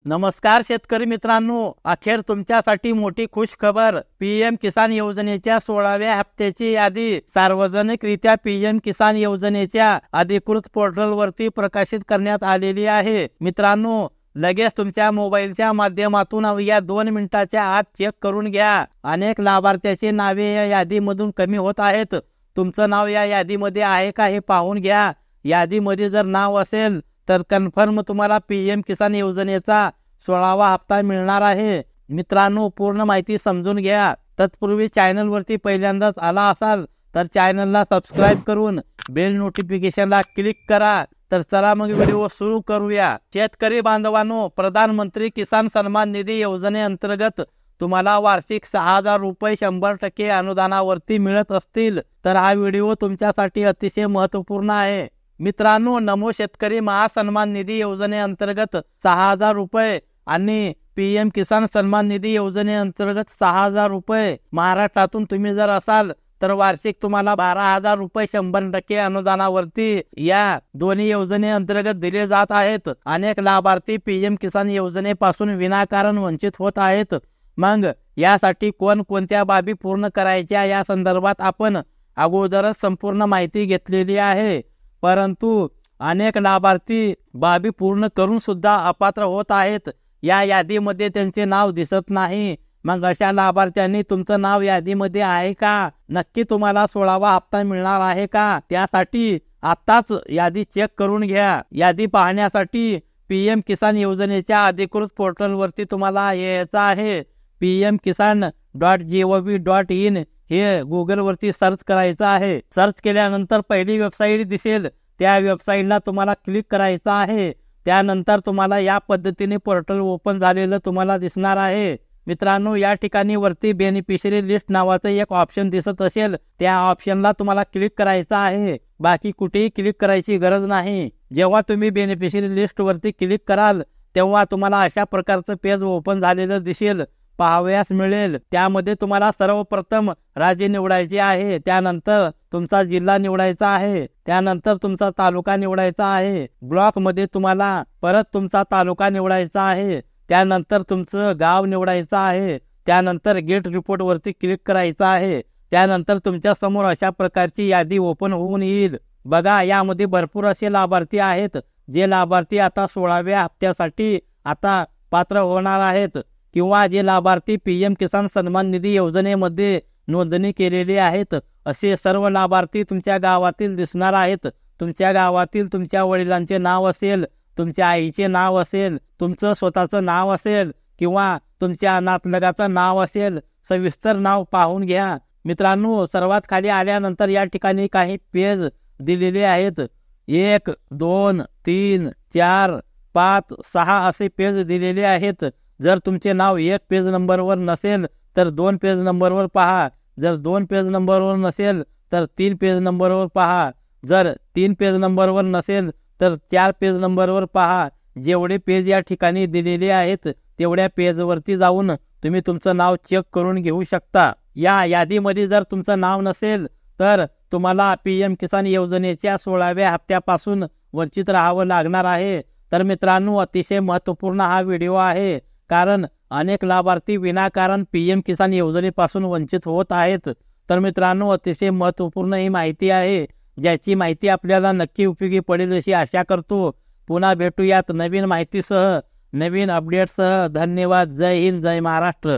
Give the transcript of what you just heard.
नमस्कार शेतकरी मित्रांनो, अखेर तुमच्यासाठी मोठी खुश खबर. पीएम किसान योजनेच्या 16व्या हप्त्याची यादी सार्वजनिकरित्या पीएम किसान योजनेच्या अधिकृत पोर्टलवरती प्रकाशित करण्यात आलेली आहे. मित्रांनो, लगेच तुमच्या मोबाईलच्या माध्यमातून या 2 मिनिटाच्या आत चेक करून घ्या. अनेक लाभार्थ्याची नावे या यादीमधून कमी होत आहेत. तुमचं नाव या यादीमध्ये आहे का हे पाहून घ्या. यादीमध्ये जर नाव असेल तर कन्फर्म तुम्हाला पीएम किसान योजनेचा 16वा हप्ता मिळणार आहे. मित्रांनो, पूर्ण माहिती समजून घ्या. तत्पूर्वी चॅनलवरती पहिल्यांदाच आला असाल तर चॅनलला सबस्क्राईब करून बेल नोटिफिकेशनला क्लिक करा. तर चला मग व्हिडिओ सुरू करूया. शेतकरी बांधवांनो, प्रधानमंत्री किसान सन्मान निधी योजनेअंतर्गत तुम्हाला वार्षिक 6,000 रुपये 100% अनुदानावरती मिळत असतील तर हा व्हिडिओ तुमच्यासाठी अतिशय महत्त्वपूर्ण आहे. मित्रांनो, नमो शेतकरी महासन्मान निधी योजनेअंतर्गत 6,000 रुपये आणि पीएम किसान सन्मान निधी योजनेअंतर्गत 6,000 रुपये महाराष्ट्रातून तुम्ही जर असाल तर वार्षिक तुम्हाला 12,000 रुपये 100% अनुदानावरती या दोन्ही योजनेअंतर्गत दिले जात आहेत. अनेक लाभार्थी पीएम किसान योजनेपासून विनाकारण वंचित होत आहेत. मग यासाठी कोणत्या बाबी पूर्ण करायच्या या संदर्भात आपण अगोदरच संपूर्ण माहिती घेतलेली आहे. परंतु अनेक लाभार्थी बाबी पूर्ण करून सुद्धा अपात्र होत आहेत. या यादीमध्ये त्यांचे नाव दिसत नाही. मग अशा लाभार्थ्यांनी तुमचं नाव यादीमध्ये आहे का? नक्की तुम्हाला 16वा हप्ता मिळणार आहे का? त्यासाठी आताच यादी चेक करून घ्या. यादी पाहण्यासाठी पीएम किसान योजनेच्या अधिकृत पोर्टलवरती तुम्हाला यायचं आहे. pmkisan.gov.in हे गुगलवरती सर्च करायचं आहे. सर्च केल्यानंतर पहिली वेबसाईट दिसेल, त्या वेबसाईटला तुम्हाला क्लिक करायचं आहे. त्यानंतर तुम्हाला या पद्धतीने पोर्टल ओपन झालेलं तुम्हाला दिसणार आहे. मित्रांनो, या ठिकाणी वरती बेनिफिशरी लिस्ट नावाचं एक ऑप्शन दिसत असेल, त्या ऑप्शनला तुम्हाला क्लिक करायचं आहे. बाकी कुठेही क्लिक करायची गरज नाही. जेव्हा तुम्ही बेनिफिशरी लिस्ट वरती क्लिक कराल तेव्हा तुम्हाला अशा प्रकारचं पेज ओपन झालेलं दिसेल, पाहावयास मिळेल. त्यामध्ये तुम्हाला सर्वप्रथम राज्य निवडायचे आहे, त्यानंतर तुमचा जिल्हा निवडायचा आहे, त्यानंतर तुमचा तालुका निवडायचा आहे. ब्लॉक मध्ये तुम्हाला परत तुमचा तालुका निवडायचा आहे, त्यानंतर तुमचं गाव निवडायचं आहे, त्यानंतर गेट रिपोर्ट वरती क्लिक करायचं आहे. त्यानंतर तुमच्या समोर अशा प्रकारची यादी ओपन होऊन येईल. बघा, यामध्ये भरपूर असे लाभार्थी आहेत जे लाभार्थी आता 16व्या हप्त्यासाठी आता पात्र होणार आहेत, किंवा जे लाभार्थी पीएम किसान सन्मान निधी योजनेमध्ये नोंदणी केलेली आहेत असे सर्व लाभार्थी तुमच्या गावातील दिसणार आहेत. तुमच्या गावातील तुमच्या वडिलांचे नाव असेल, तुमच्या आईचे नाव असेल, तुमचं स्वतःचं नाव असेल किंवा तुमच्या नातलगाचं नाव असेल, सविस्तर नाव पाहून घ्या. मित्रांनो, सर्वात खाली आल्यानंतर या ठिकाणी काही पेज दिलेले आहेत. 1, 2, 3, 4, 5, 6 असे पेज दिलेले आहेत. जर तुमचे नाव 1 पेज नंबरवर नसेल तर 2 पेज नंबरवर पहा. जर 2 पेज नंबरवर नसेल तर 3 पेज नंबरवर पहा. जर 3 पेज नंबरवर नसेल तर 4 पेज नंबरवर पहा. जेवढे पेज या ठिकाणी दिलेले आहेत तेवढ्या पेजवरती जाऊन तुम्ही तुमचं नाव चेक करून घेऊ शकता. या यादीमध्ये जर तुमचं नाव नसेल तर तुम्हाला पीएम किसान योजनेच्या 16व्या हप्त्यापासून वंचित राहावं लागणार आहे. तर मित्रांनो, अतिशय महत्त्वपूर्ण हा व्हिडिओ आहे, कारण अनेक लाभार्थी विनाकारण पीएम किसान योजनेपासून वंचित होत आहेत. तर मित्रांनो, अतिशय महत्त्वपूर्ण ही माहिती आहे, ज्याची माहिती आपल्याला नक्की उपयोगी पडेल अशी आशा करतो. पुन्हा भेटूयात नवीन माहितीसह, नवीन अपडेटसह. धन्यवाद. जय हिंद, जय महाराष्ट्र.